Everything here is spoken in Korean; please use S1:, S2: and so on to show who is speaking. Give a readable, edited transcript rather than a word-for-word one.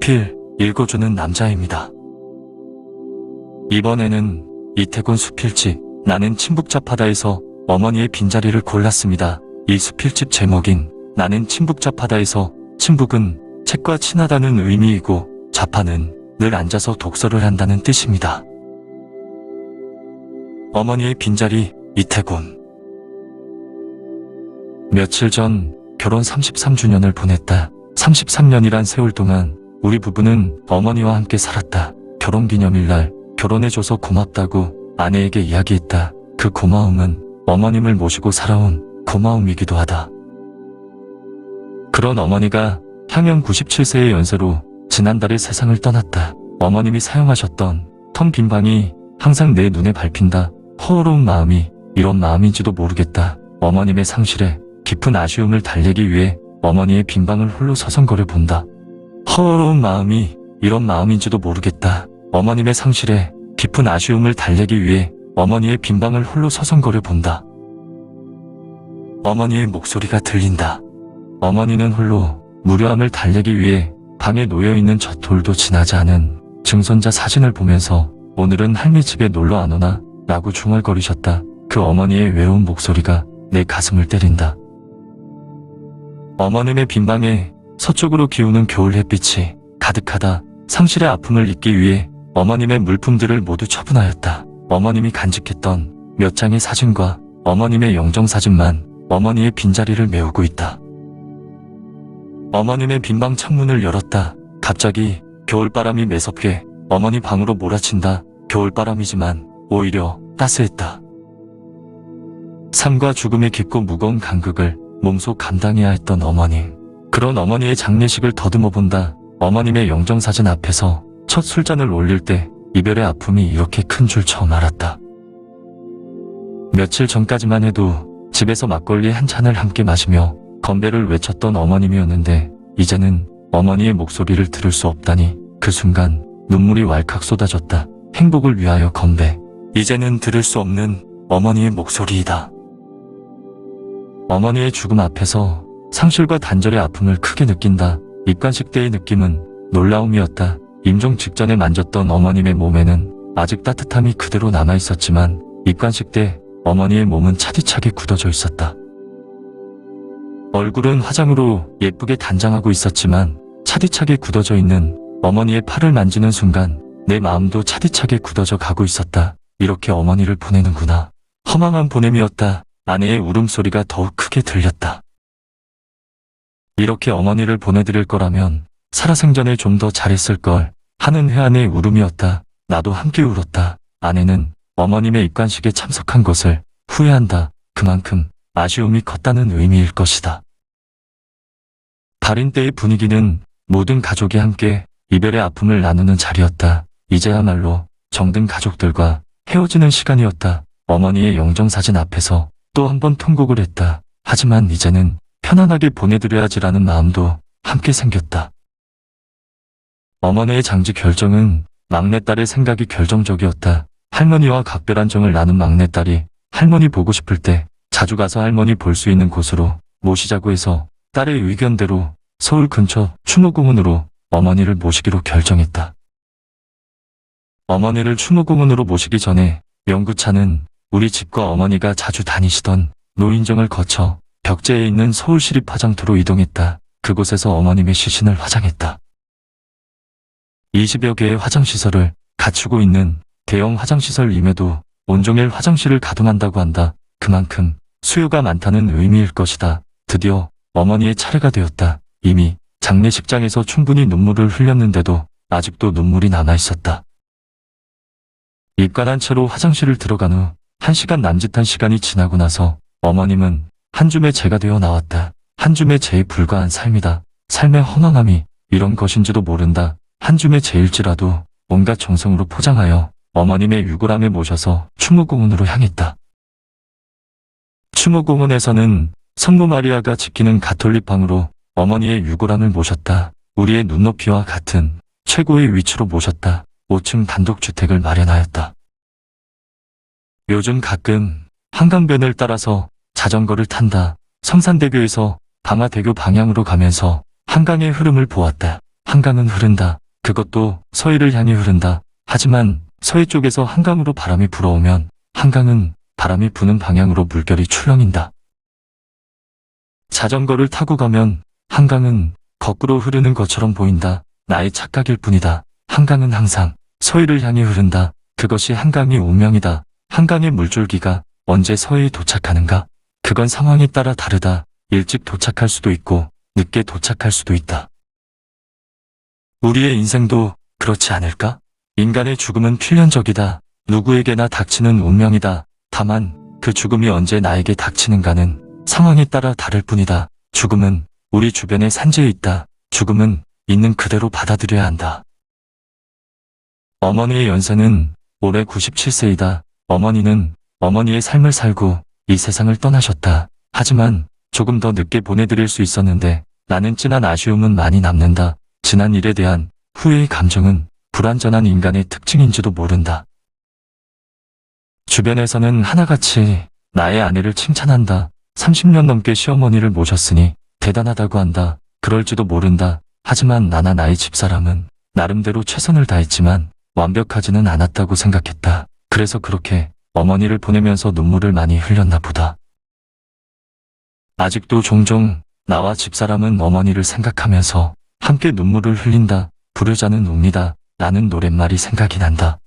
S1: 수필 읽어주는 남자입니다. 이번에는 이태곤 수필집 나는 친북자파다에서 어머니의 빈자리를 골랐습니다. 이 수필집 제목인 나는 친북자파다에서 친북은 책과 친하다는 의미이고 자파는 늘 앉아서 독서를 한다는 뜻입니다. 어머니의 빈자리 이태곤. 며칠 전 결혼 33주년을 보냈다. 33년이란 세월 동안 우리 부부는 어머니와 함께 살았다. 결혼기념일날 결혼해줘서 고맙다고 아내에게 이야기했다. 그 고마움은 어머님을 모시고 살아온 고마움이기도 하다. 그런 어머니가 향년 97세의 연세로 지난달에 세상을 떠났다. 어머님이 사용하셨던 텅 빈 방이 항상 내 눈에 밟힌다. 허허로운 마음이 이런 마음인지도 모르겠다. 어머님의 상실에 깊은 아쉬움을 달래기 위해 어머니의 빈 방을 홀로 서성거려 본다. 허허로운 마음이 이런 마음인지도 모르겠다. 어머님의 상실에 깊은 아쉬움을 달래기 위해 어머니의 빈 방을 홀로 서성거려 본다. 어머니의 목소리가 들린다. 어머니는 홀로 무료함을 달래기 위해 방에 놓여있는 저 돌도 지나지 않은 증손자 사진을 보면서 오늘은 할미 집에 놀러 안 오나? 라고 중얼거리셨다. 그 어머니의 외로운 목소리가 내 가슴을 때린다. 어머님의 빈방에 서쪽으로 기우는 겨울 햇빛이 가득하다. 상실의 아픔을 잊기 위해 어머님의 물품들을 모두 처분하였다. 어머님이 간직했던 몇 장의 사진과 어머님의 영정사진만 어머니의 빈자리를 메우고 있다. 어머님의 빈방 창문을 열었다. 갑자기 겨울바람이 매섭게 어머니 방으로 몰아친다. 겨울바람이지만 오히려 따스했다. 삶과 죽음의 깊고 무거운 간극을 몸소 감당해야 했던 어머님. 그런 어머니의 장례식을 더듬어 본다. 어머님의 영정사진 앞에서 첫 술잔을 올릴 때 이별의 아픔이 이렇게 큰 줄 처음 알았다. 며칠 전까지만 해도 집에서 막걸리 한 잔을 함께 마시며 건배를 외쳤던 어머님이었는데 이제는 어머니의 목소리를 들을 수 없다니 그 순간 눈물이 왈칵 쏟아졌다. 행복을 위하여 건배. 이제는 들을 수 없는 어머니의 목소리이다. 어머니의 죽음 앞에서 상실과 단절의 아픔을 크게 느낀다. 입관식 때의 느낌은 놀라움이었다. 임종 직전에 만졌던 어머님의 몸에는 아직 따뜻함이 그대로 남아있었지만 입관식 때 어머니의 몸은 차디차게 굳어져 있었다. 얼굴은 화장으로 예쁘게 단장하고 있었지만 차디차게 굳어져 있는 어머니의 팔을 만지는 순간 내 마음도 차디차게 굳어져 가고 있었다. 이렇게 어머니를 보내는구나. 허망한 보냄이었다. 아내의 울음소리가 더욱 크게 들렸다. 이렇게 어머니를 보내드릴 거라면 살아생전에 좀 더 잘했을 걸 하는 회한의 울음이었다. 나도 함께 울었다. 아내는 어머님의 입관식에 참석한 것을 후회한다. 그만큼 아쉬움이 컸다는 의미일 것이다. 발인 때의 분위기는 모든 가족이 함께 이별의 아픔을 나누는 자리였다. 이제야말로 정든 가족들과 헤어지는 시간이었다. 어머니의 영정사진 앞에서 또 한 번 통곡을 했다. 하지만 이제는 편안하게 보내드려야지라는 마음도 함께 생겼다. 어머니의 장지 결정은 막내딸의 생각이 결정적이었다. 할머니와 각별한 정을 나눈 막내딸이 할머니 보고 싶을 때 자주 가서 할머니 볼 수 있는 곳으로 모시자고 해서 딸의 의견대로 서울 근처 추모공원으로 어머니를 모시기로 결정했다. 어머니를 추모공원으로 모시기 전에 영구차는 우리 집과 어머니가 자주 다니시던 노인정을 거쳐 벽제에 있는 서울시립화장터로 이동했다. 그곳에서 어머님의 시신을 화장했다. 20여 개의 화장시설을 갖추고 있는 대형 화장시설임에도 온종일 화장실을 가동한다고 한다. 그만큼 수요가 많다는 의미일 것이다. 드디어 어머니의 차례가 되었다. 이미 장례식장에서 충분히 눈물을 흘렸는데도 아직도 눈물이 남아있었다. 입관한 채로 화장실을 들어간 후 1시간 남짓한 시간이 지나고 나서 어머님은 한 줌의 재가 되어 나왔다. 한 줌의 재에 불과한 삶이다. 삶의 허망함이 이런 것인지도 모른다. 한 줌의 재일지라도 온갖 정성으로 포장하여 어머님의 유골함에 모셔서 추모공원으로 향했다. 추모공원에서는 성모 마리아가 지키는 가톨릭 방으로 어머니의 유골함을 모셨다. 우리의 눈높이와 같은 최고의 위치로 모셨다. 5층 단독주택을 마련하였다. 요즘 가끔 한강변을 따라서 자전거를 탄다. 성산대교에서 방화대교 방향으로 가면서 한강의 흐름을 보았다. 한강은 흐른다. 그것도 서해를 향해 흐른다. 하지만 서해 쪽에서 한강으로 바람이 불어오면 한강은 바람이 부는 방향으로 물결이 출렁인다. 자전거를 타고 가면 한강은 거꾸로 흐르는 것처럼 보인다. 나의 착각일 뿐이다. 한강은 항상 서해를 향해 흐른다. 그것이 한강의 운명이다. 한강의 물줄기가 언제 서해에 도착하는가? 그건 상황에 따라 다르다. 일찍 도착할 수도 있고 늦게 도착할 수도 있다. 우리의 인생도 그렇지 않을까? 인간의 죽음은 필연적이다. 누구에게나 닥치는 운명이다. 다만 그 죽음이 언제 나에게 닥치는가는 상황에 따라 다를 뿐이다. 죽음은 우리 주변에 산재해 있다. 죽음은 있는 그대로 받아들여야 한다. 어머니의 연세는 올해 97세이다. 어머니는 어머니의 삶을 살고 이 세상을 떠나셨다. 하지만 조금 더 늦게 보내드릴 수 있었는데 나는 진한 아쉬움은 많이 남는다. 지난 일에 대한 후회의 감정은 불완전한 인간의 특징인지도 모른다. 주변에서는 하나같이 나의 아내를 칭찬한다. 30년 넘게 시어머니를 모셨으니 대단하다고 한다. 그럴지도 모른다. 하지만 나나 나의 집사람은 나름대로 최선을 다했지만 완벽하지는 않았다고 생각했다. 그래서 그렇게 어머니를 보내면서 눈물을 많이 흘렸나 보다. 아직도 종종 나와 집사람은 어머니를 생각하면서 함께 눈물을 흘린다. 부르자는 웁니다. 라는 노랫말이 생각이 난다.